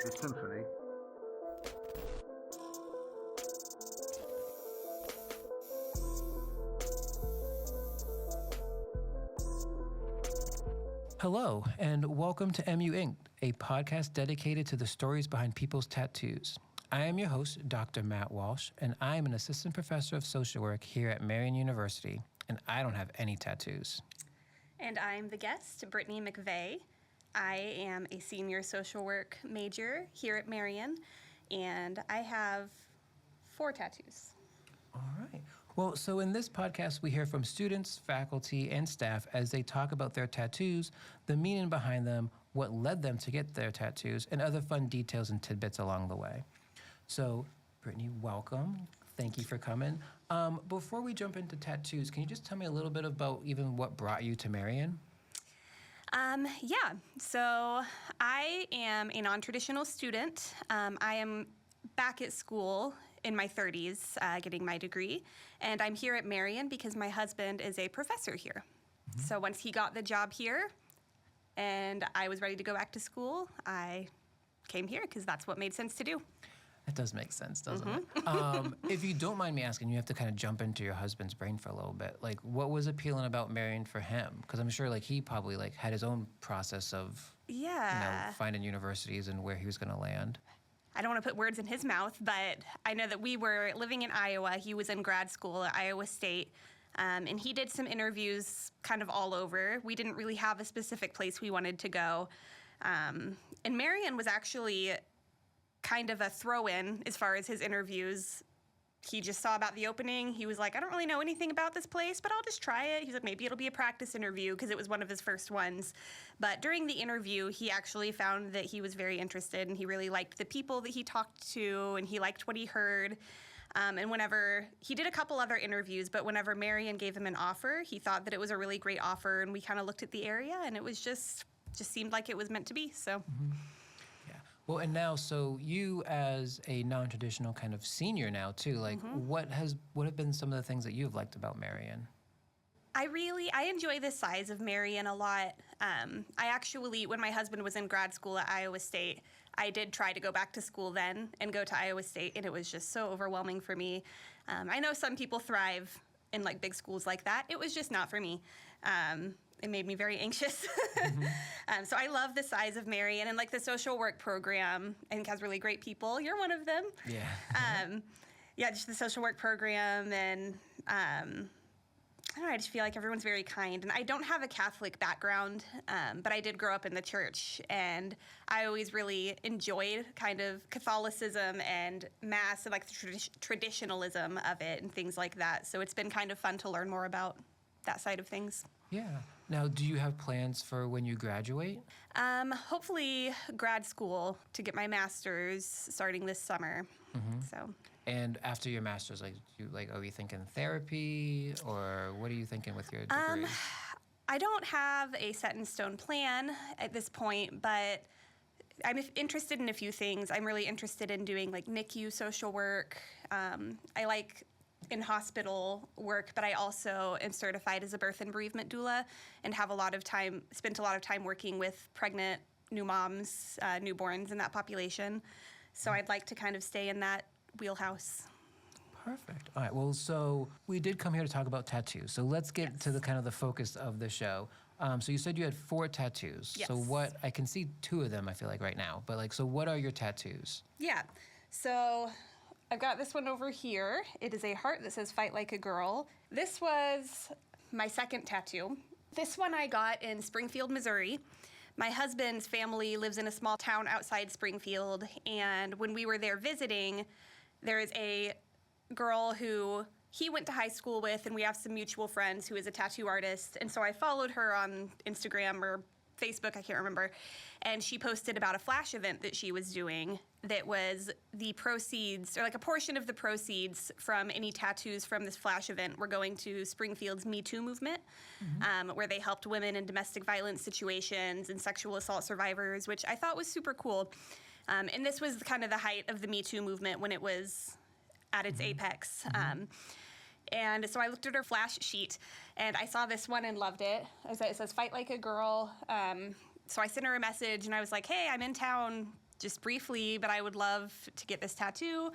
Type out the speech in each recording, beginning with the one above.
the symphony. Hello, and welcome to MU Inc., a podcast dedicated to the stories behind people's tattoos. I am your host, Dr. Matt Walsh, and I am an assistant professor of social work here at Marian University, and I don't have any tattoos. And I'm the guest, Brittany McVey. I am a senior social work major here at Marian, and I have 4 tattoos. All right. Well, so in this podcast, we hear from students, faculty, and staff as they talk about their tattoos, the meaning behind them, what led them to get their tattoos, and other fun details and tidbits along the way. So, Brittany, welcome. Thank you for coming. Before we jump into tattoos, can you just tell me a little bit about even what brought you to Marian? Yeah. So I am a non-traditional student. I am back at school in my 30s getting my degree, and I'm here at Marian because my husband is a professor here. Mm-hmm. So once he got the job here and I was ready to go back to school, I came here because that's what made sense to do. That does make sense, doesn't it? If you don't mind me asking, you have to kind of jump into your husband's brain for a little bit. Like, what was appealing about Marian for him? Because I'm sure, like, he probably had his own process of, finding universities and where he was going to land. I don't want to put words in his mouth, but I know that we were living in Iowa. He was in grad school at Iowa State, and he did some interviews kind of all over. We didn't really have a specific place we wanted to go. And Marian was actually kind of a throw-in as far as his interviews. He just saw about the opening. He was like, I don't really know anything about this place, but I'll just try it. He's like, maybe it'll be a practice interview because it was one of his first ones. But during the interview, he actually found that he was very interested and he really liked the people that he talked to and he liked what he heard. And whenever he did a couple other interviews, but whenever Marian gave him an offer, he thought that it was a really great offer. And we kind of looked at the area and it was just seemed like it was meant to be. So. Mm-hmm. Well, and now, so you as a non-traditional kind of senior now, too, like, what have been some of the things that you've liked about Marian? I enjoy the size of Marian a lot. I actually, when my husband was in grad school at Iowa State, I did try to go back to school then and go to Iowa State, and it was just so overwhelming for me. I know some people thrive in, like, big schools like that. It was just not for me. It made me very anxious. So I love the size of Marian and, like, the social work program. I think has really great people. You're one of them. Yeah. Just the social work program. And I don't know, I just feel like everyone's very kind. And I don't have a Catholic background, but I did grow up in the church. And I always really enjoyed kind of Catholicism and Mass and, like, the traditionalism of it and things like that. So it's been kind of fun to learn more about that side of things. Yeah. Now, do you have plans for when you graduate? Hopefully grad school to get my master's starting this summer. Mm-hmm. So. And after your master's, are you thinking therapy or what are you thinking with your degree? I don't have a set in stone plan at this point, but I'm interested in a few things. I'm really interested in doing like NICU social work. I like in hospital work, but I also am certified as a birth and bereavement doula and have spent a lot of time working with pregnant new moms, newborns in that population. So I'd like to kind of stay in that wheelhouse. Perfect. All right. Well, so we did come here to talk about tattoos. So let's get to the kind of the focus of the show. So you said you had 4 tattoos. Yes. So I can see 2 of them, I feel like right now, but so what are your tattoos? Yeah. So I've got this one over here. It is a heart that says "Fight Like a Girl." This was my second tattoo. This one I got in Springfield, Missouri. My husband's family lives in a small town outside Springfield, and when we were there visiting, there is a girl who he went to high school with, and we have some mutual friends who is a tattoo artist, and so I followed her on Instagram or Facebook, I can't remember, and she posted about a flash event that she was doing that was the proceeds, or like a portion of the proceeds from any tattoos from this flash event were going to Springfield's Me Too movement, where they helped women in domestic violence situations and sexual assault survivors, which I thought was super cool. And this was kind of the height of the Me Too movement when it was at its apex. And so I looked at her flash sheet, and I saw this one and loved it. It says, "Fight like a girl." So I sent her a message, and I was like, "Hey, I'm in town just briefly, but I would love to get this tattoo.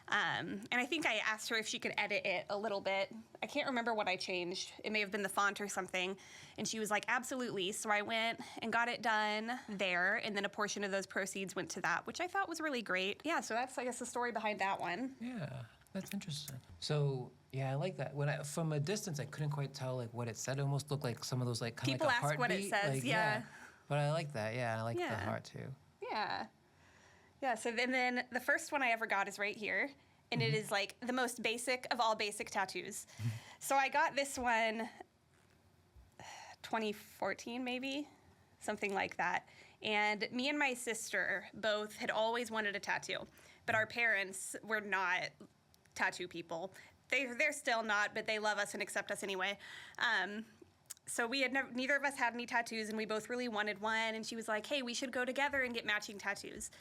And I think I asked her if she could edit it a little bit. I can't remember what I changed. It may have been the font or something. And she was like, absolutely. So I went and got it done there. And then a portion of those proceeds went to that, which I thought was really great. Yeah, so that's, I guess, the story behind that one. Yeah, that's interesting. So, yeah, I like that. From a distance, I couldn't quite tell like what it said. It almost looked like some of those like kind of People like a ask heartbeat. what it says, like, yeah. But I like that. Yeah, I like Yeah. the heart too. Yeah. Yeah, so then the first one I ever got is right here. And it is like the most basic of all basic tattoos. So I got this one 2014 maybe, something like that. And me and my sister both had always wanted a tattoo, but our parents were not tattoo people. They're still not, but they love us and accept us anyway. So we had neither of us had any tattoos, and we both really wanted one. And she was like, hey, we should go together and get matching tattoos.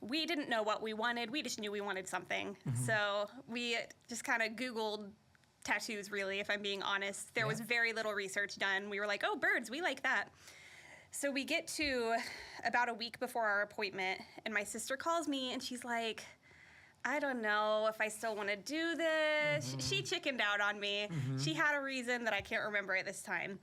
We didn't know what we wanted. We just knew we wanted something. So we just kind of Googled tattoos, really, if I'm being honest. There was very little research done. We were like, oh, birds, we like that. So we get to about a week before our appointment, and my sister calls me, and she's like, I don't know if I still want to do this. She chickened out on me. She had a reason that I can't remember at this time.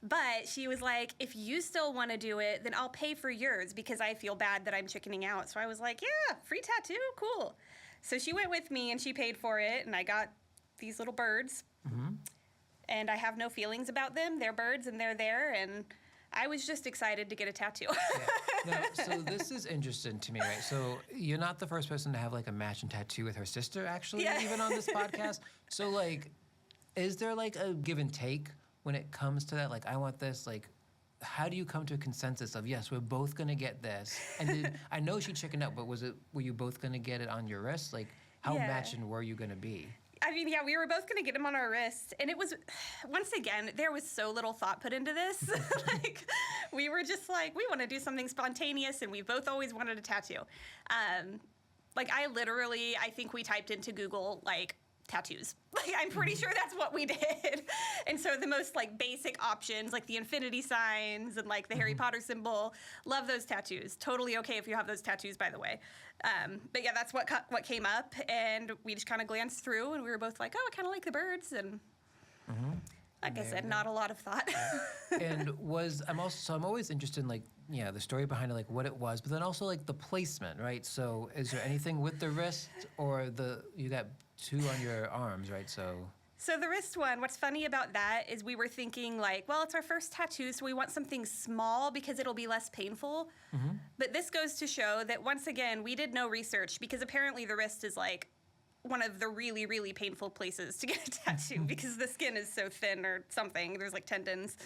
But she was like, if you still want to do it, then I'll pay for yours because I feel bad that I'm chickening out. So I was like, yeah, free tattoo, cool. So she went with me and she paid for it, and I got these little birds. And I have no feelings about them. They're birds and they're there, and I was just excited to get a tattoo. Now, so this is interesting to me, right? So you're not the first person to have like a matching tattoo with her sister, actually, even on this podcast. So like, is there like a give and take when it comes to that? Like, I want this, like, how do you come to a consensus of, yes, we're both gonna get this? And I know she chickened out, but were you both gonna get it on your wrist? Like, how matching were you gonna be? I mean, yeah, we were both going to get them on our wrist. And it was, once again, there was so little thought put into this. Like, we were just like, we want to do something spontaneous, and we both always wanted a tattoo. Like, I think we typed into Google, like, tattoos. Like, I'm pretty sure that's what we did. And so the most, like, basic options, like the infinity signs and, like, the Harry Potter symbol, love those tattoos. Totally okay if you have those tattoos, by the way. But yeah, that's what came up, and we just kind of glanced through, and we were both like, oh, I kind of like the birds, and like I said, not a lot of thought. And I'm always interested in, like, the story behind it, like what it was, but then also like the placement, right? So is there anything with the wrist, or you got two on your arms, right? So the wrist one, what's funny about that is we were thinking like, well, it's our first tattoo, so we want something small because it'll be less painful. But this goes to show that, once again, we did no research, because apparently the wrist is like one of the really, really painful places to get a tattoo because the skin is so thin or something. There's like tendons.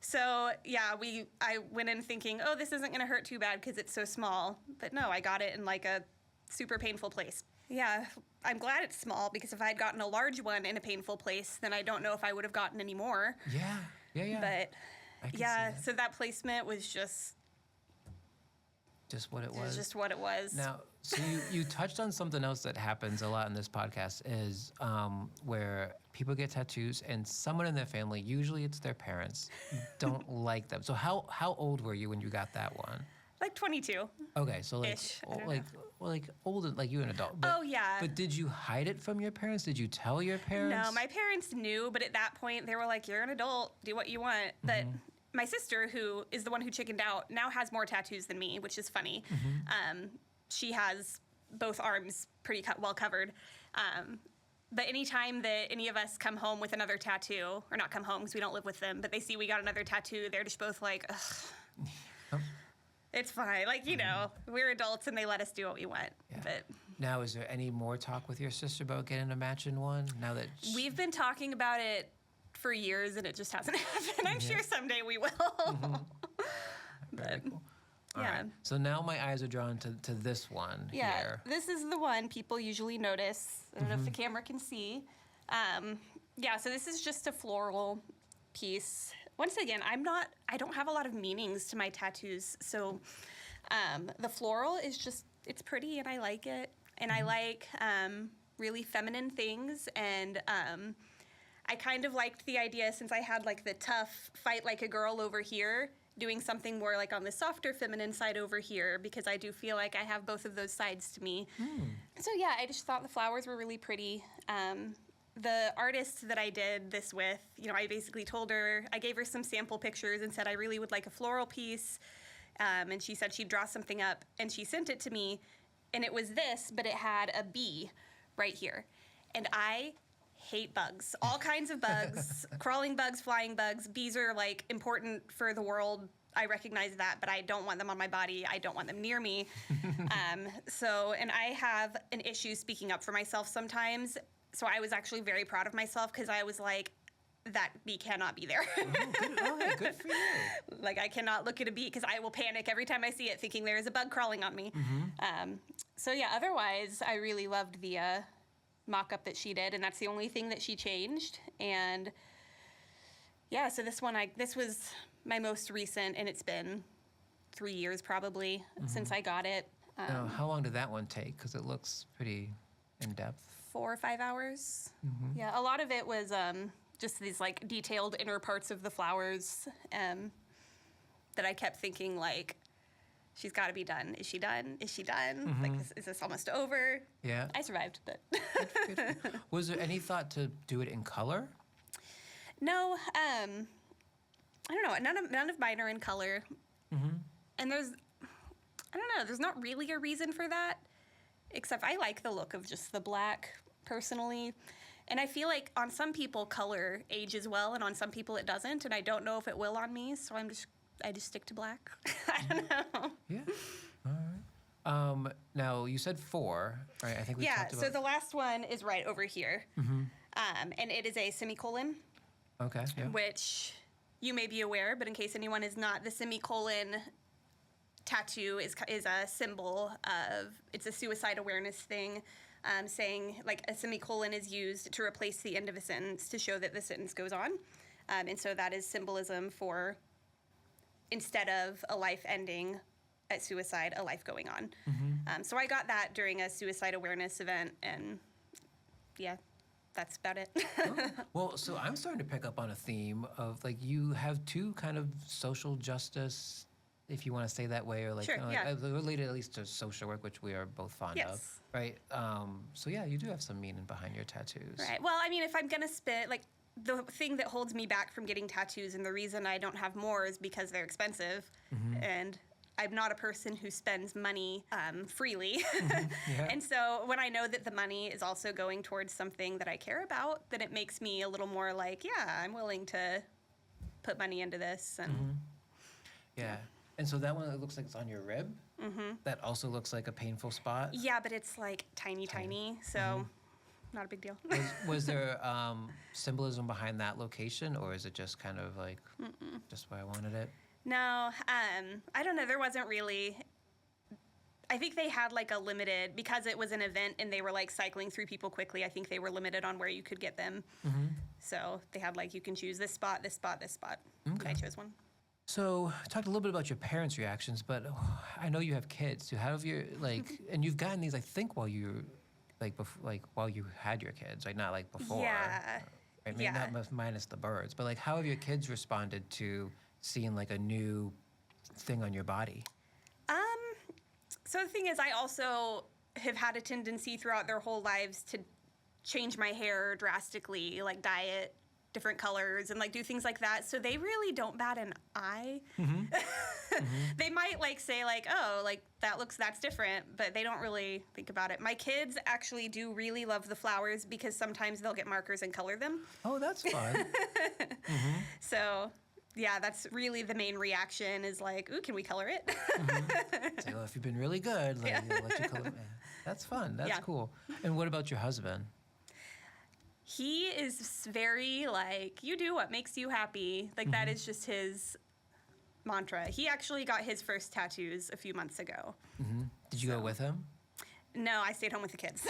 So yeah, I went in thinking, oh, this isn't gonna hurt too bad because it's so small. But no, I got it in like a super painful place. Yeah, I'm glad it's small, because if I had gotten a large one in a painful place, then I don't know if I would have gotten any more. Yeah. But yeah, so that placement was just what it was. It was just what it was. Now, so you touched on something else that happens a lot in this podcast, is where people get tattoos and someone in their family, usually it's their parents, don't like them. So how old were you when you got that one? Like 22. Okay, so like Ish, older, like you an adult. But, oh yeah. But did you hide it from your parents? Did you tell your parents? No, my parents knew, but at that point they were like, "You're an adult, do what you want." But my sister, who is the one who chickened out, now has more tattoos than me, which is funny. She has both arms pretty well covered. But anytime that any of us come home with another tattoo, or not come home because we don't live with them, but they see we got another tattoo, they're just both like, ugh. It's fine. Like, we're adults and they let us do what we want. Yeah. But now, is there any more talk with your sister about getting a matching one? Now that we've been talking about it for years and it just hasn't happened. I'm sure someday we will. Very cool. All yeah. right. So now my eyes are drawn to this one here. This is the one people usually notice. I don't know if the camera can see. So this is just a floral piece. Once again, I don't have a lot of meanings to my tattoos. So the floral is just, it's pretty and I like it. And I like really feminine things. And I kind of liked the idea, since I had like the tough fight like a girl over here, doing something more like on the softer feminine side over here because I do feel like I have both of those sides to me. So yeah, I just thought the flowers were really pretty. The artist that I did this with, I basically told her, I gave her some sample pictures and said I really would like a floral piece. And she said she'd draw something up, and she sent it to me, and it was this, but it had a bee right here. And I hate bugs, all kinds of bugs, crawling bugs, flying bugs. Bees are like important for the world. I recognize that, but I don't want them on my body. I don't want them near me. And I have an issue speaking up for myself sometimes. So I was actually very proud of myself because I was like, that bee cannot be there. Good for you. Like, I cannot look at a bee because I will panic every time I see it thinking there is a bug crawling on me. So yeah, otherwise, I really loved the mock-up that she did, and that's the only thing that she changed. And yeah, so this was my most recent, and it's been 3 years probably since I got it. Now, how long did that one take? Because it looks pretty in-depth. 4 or 5 hours. Yeah, a lot of it was just these like detailed inner parts of the flowers that I kept thinking like, she's got to be done. Is she done? Is she done? Like, is this almost over? Yeah. I survived, but. Good. Was there any thought to do it in color? No, I don't know. None of mine are in color. And there's not really a reason for that, except I like the look of just the black personally. And I feel like on some people color ages well, and on some people it doesn't. And I don't know if it will on me, so I just stick to black. I don't know. Yeah. All right. Now you said 4, right? I think we talked about. So the last one is right over here, and it is a semicolon. Okay. Yeah. Which you may be aware, but in case anyone is not, the semicolon tattoo is a symbol of, it's a suicide awareness thing, saying like a semicolon is used to replace the end of a sentence to show that the sentence goes on. And so that is symbolism for, instead of a life ending at suicide, a life going on. So I got that during a suicide awareness event, and yeah, that's about it. Well, so I'm starting to pick up on a theme of like you have 2 kind of social justice, if you want to say that way, or like, Sure, yeah. related at least to social work, which we are both fond of, Yes. right? So yeah, you do have some meaning behind your tattoos. Right. Well, I mean, if I'm gonna spit, like, the thing that holds me back from getting tattoos and the reason I don't have more is because they're expensive, and I'm not a person who spends money freely. Yeah. And so when I know that the money is also going towards something that I care about, then it makes me a little more like, yeah, I'm willing to put money into this. And Yeah. And so that one, it looks like it's on your rib. That also looks like a painful spot. yeah, but it's like tiny, so not a big deal. Was there symbolism behind that location, or is it just kind of like just where I wanted it? No, I don't know. There wasn't really. I think they had like a limited, because it was an event and they were like cycling through people quickly. I think they were limited on where you could get them. So they had like, you can choose this spot, this spot, this spot. And I chose one. So talked a little bit about your parents' reactions, but I know you have kids. So how have you and you've gotten these, I think, while you while you had your kids, like not like before. Yeah. Right? Maybe not minus the birds, but like how have your kids responded to seeing like a new thing on your body? So the thing is, I also have had a tendency throughout their whole lives to change my hair drastically, like dye it different colors and like do things like that. So they really don't bat an eye. They might like say like, oh, like that's different, but they don't really think about it. My kids actually do really love the flowers because sometimes they'll get markers and color them. Oh, that's fun. So yeah, that's really the main reaction is like, ooh, can we color it? Say, well, if you've been really good, like, I'll let you color it. That's fun. That's cool. And what about your husband? He is very like, you do what makes you happy. Like that is just his mantra. He actually got his first tattoos a few months ago. Did you go with him? No, I stayed home with the kids.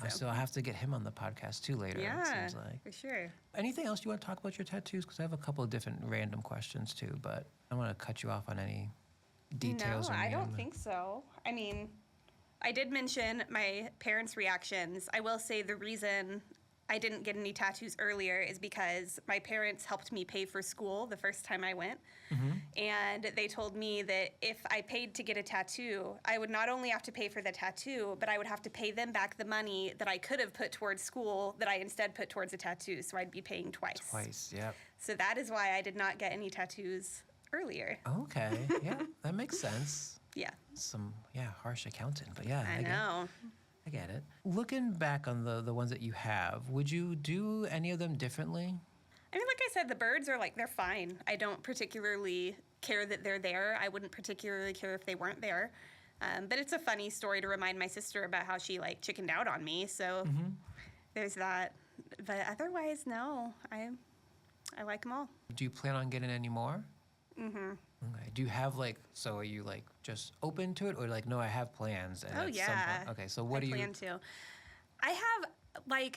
So I have to get him on the podcast too later, it seems like. For sure. Anything else you want to talk about your tattoos? Because I have a couple of different random questions too, but I don't want to cut you off on any details. No, or I don't think so. I mean, I did mention my parents' reactions. I will say the reason I didn't get any tattoos earlier is because my parents helped me pay for school the first time I went. And they told me that if I paid to get a tattoo, I would not only have to pay for the tattoo, but I would have to pay them back the money that I could have put towards school that I instead put towards a tattoo. So I'd be paying twice. Twice, yep. So that is why I did not get any tattoos earlier. Okay, yeah, that makes sense. Yeah. Some, harsh accountant, but yeah. I know. I get it. Looking back on the ones that you have, would you do any of them differently? I mean, like I said, the birds are like, they're fine. I don't particularly care that they're there. I wouldn't particularly care if they weren't there. But it's a funny story to remind my sister about how she like chickened out on me. So there's that. But otherwise, no, I like them all. Do you plan on getting any more? Mm-hmm. Okay. Do you have so are you just open to it, or no, I have plans? And Oh, at yeah. Some point, okay, so what do you plan to. I have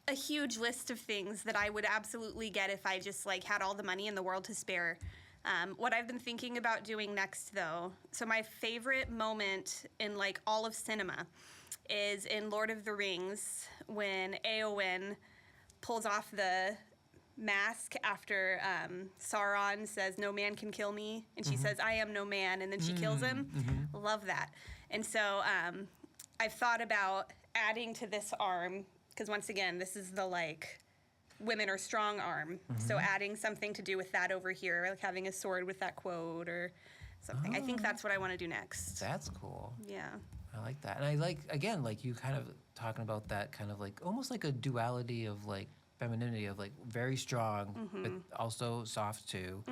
a huge list of things that I would absolutely get if I just had all the money in the world to spare. What I've been thinking about doing next, though, so my favorite moment in all of cinema is in Lord of the Rings when Éowyn pulls off the mask after Sauron says, "No man can kill me," and she says, "I am no man," and then she kills him. Love that. And so I've thought about adding to this arm, because once again, this is the women are strong arm. So adding something to do with that over here, having a sword with that quote or something. I think that's what I want to do next. That's cool. Yeah. I like that. And I again, you kind of talking about that kind of almost like a duality of femininity of very strong, but also soft too.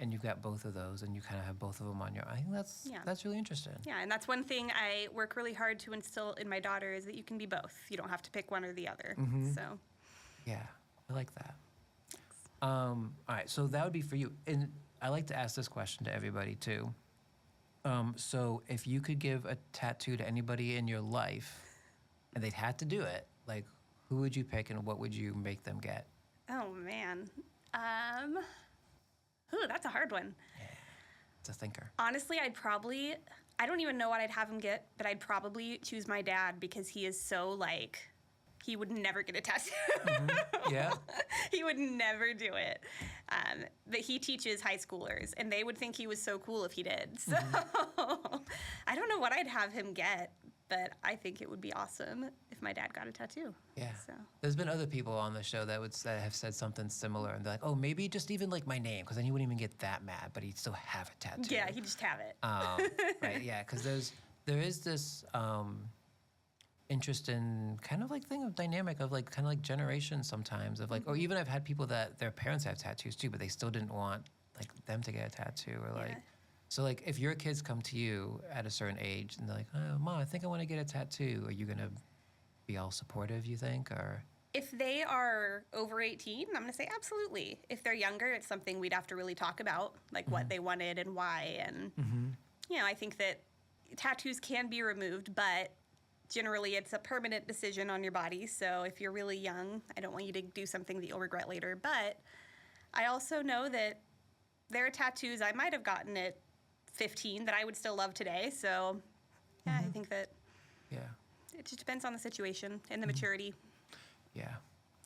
And you've got both of those, and you kind of have both of them on your. I think that's really interesting. Yeah, and that's one thing I work really hard to instill in my daughter is that you can be both. You don't have to pick one or the other. So. Yeah, I like that. All right, so that would be for you, and I like to ask this question to everybody too. So if you could give a tattoo to anybody in your life, and they'd have to do it, who would you pick and what would you make them get? Oh, man. That's a hard one. Yeah, it's a thinker. Honestly, I don't even know what I'd have him get, but I'd probably choose my dad because he is so he would never get a tattoo. Yeah. He would never do it. But he teaches high schoolers, and they would think he was so cool if he did. So I don't know what I'd have him get, but I think it would be awesome if my dad got a tattoo. Yeah. So. There's been other people on the show that have said something similar, and they're like, oh, maybe just even my name, because then he wouldn't even get that mad, but he'd still have a tattoo. Yeah, he'd just have it. Right, yeah, because there is this interesting kind of thing of dynamic of kind of generation sometimes of or even I've had people that their parents have tattoos too, but they still didn't want them to get a tattoo or Yeah. So if your kids come to you at a certain age and they're like, oh, Mom, I think I want to get a tattoo, are you gonna be all supportive, you think? Or if they are over 18, I'm going to say absolutely. If they're younger, it's something we'd have to really talk about, what they wanted and why. And, I think that tattoos can be removed, but generally it's a permanent decision on your body. So if you're really young, I don't want you to do something that you'll regret later. But I also know that there are tattoos I might have gotten at 15 that I would still love today. So, I think that it just depends on the situation and the maturity. Yeah.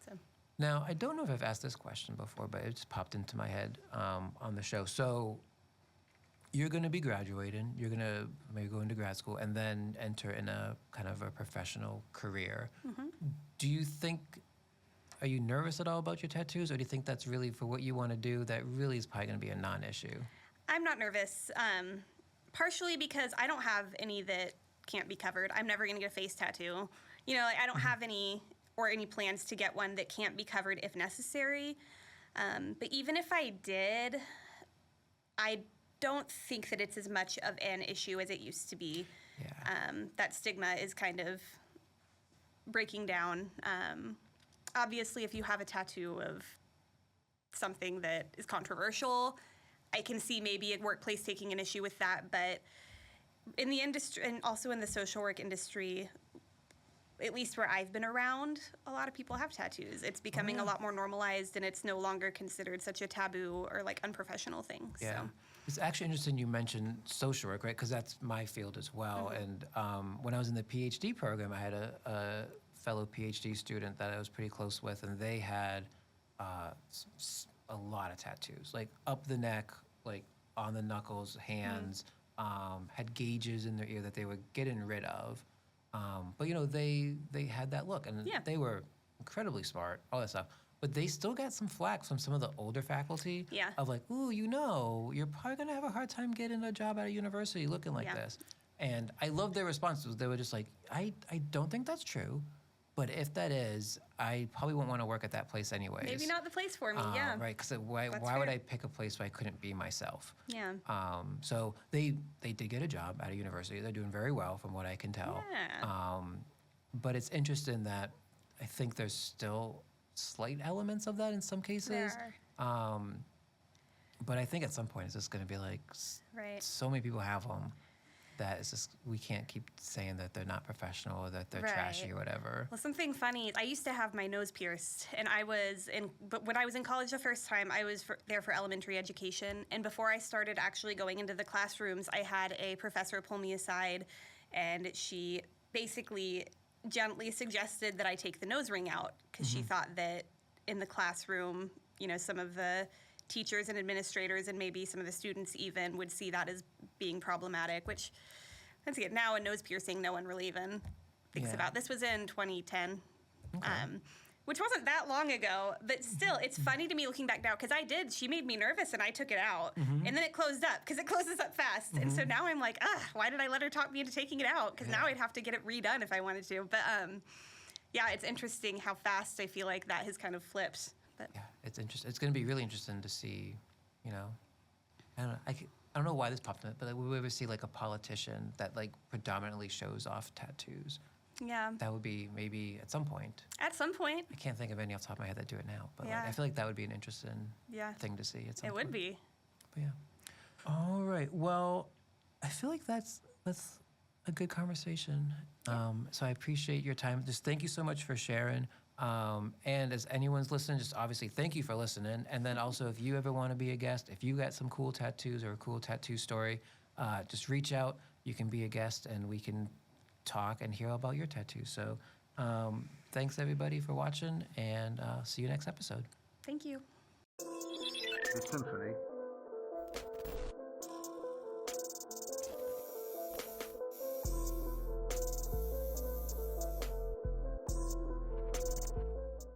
So. Now, I don't know if I've asked this question before, but it just popped into my head on the show. So you're going to be graduating, you're going to maybe go into grad school, and then enter in a kind of a professional career. Do you think, are you nervous at all about your tattoos, or do you think that's really for what you want to do, that really is probably going to be a non-issue? I'm not nervous, partially because I don't have any that can't be covered. I'm never going to get a face tattoo. I don't have any plans to get one that can't be covered if necessary. But even if I did, I don't think that it's as much of an issue as it used to be. Yeah. That stigma is kind of breaking down. Obviously, if you have a tattoo of something that is controversial, I can see maybe a workplace taking an issue with that. But in the industry, and also in the social work industry, at least where I've been around, a lot of people have tattoos. It's becoming a lot more normalized, and it's no longer considered such a taboo or unprofessional thing. Yeah. So. It's actually interesting you mentioned social work, right? Because that's my field as well. And when I was in the PhD program, I had a fellow PhD student that I was pretty close with, and they had a lot of tattoos, like up the neck, like on the knuckles, hands, had gauges in their ear that they were getting rid of. But you know, they had that look, and they were incredibly smart, all that stuff. But they still got some flack from some of the older faculty of like, ooh, you know, you're probably gonna have a hard time getting a job at a university looking like this. And I love their responses. They were just like, I don't think that's true, but if that is, I probably won't want to work at that place anyways. Maybe not the place for me, Right, because why would I pick a place where I couldn't be myself? Yeah. So they did get a job at a university. They're doing very well from what I can tell. Yeah. But it's interesting that I think there's still slight elements of that in some cases. There are. But I think at some point it's just going to be like, so many people have them that it's just, we can't keep saying that they're not professional or that they're trashy or whatever. Well, something funny is I used to have my nose pierced, and but when I was in college the first time, I was there for elementary education. And before I started actually going into the classrooms, I had a professor pull me aside, and she basically gently suggested that I take the nose ring out because she thought that in the classroom, you know, some of the teachers and administrators and maybe some of the students even would see that as being problematic, which, once again, now a nose piercing, no one really even thinks about. This was in 2010, which wasn't that long ago, but still, it's funny to me looking back now, because she made me nervous and I took it out, and then it closed up, because it closes up fast, and so now I'm like, why did I let her talk me into taking it out, because now I'd have to get it redone if I wanted to, but yeah, it's interesting how fast I feel like that has kind of flipped. But yeah, it's interesting. It's going to be really interesting to see, you know, I don't know why this popped up, but like, would we ever see like a politician that like predominantly shows off tattoos? Yeah. That would be maybe at some point. At some point. I can't think of any off the top of my head that do it now, but Yeah. like, I feel like that would be an interesting thing to see at some It point. would be. But yeah. All right. Well, I feel like that's a good conversation. So I appreciate your time. Just thank you so much for sharing. And as anyone's listening, just obviously thank you for listening. And then also, if you ever want to be a guest, if you got some cool tattoos or a cool tattoo story, just reach out. You can be a guest and we can talk and hear about your tattoos. So thanks everybody for watching, and see you next episode. Thank you. The symphony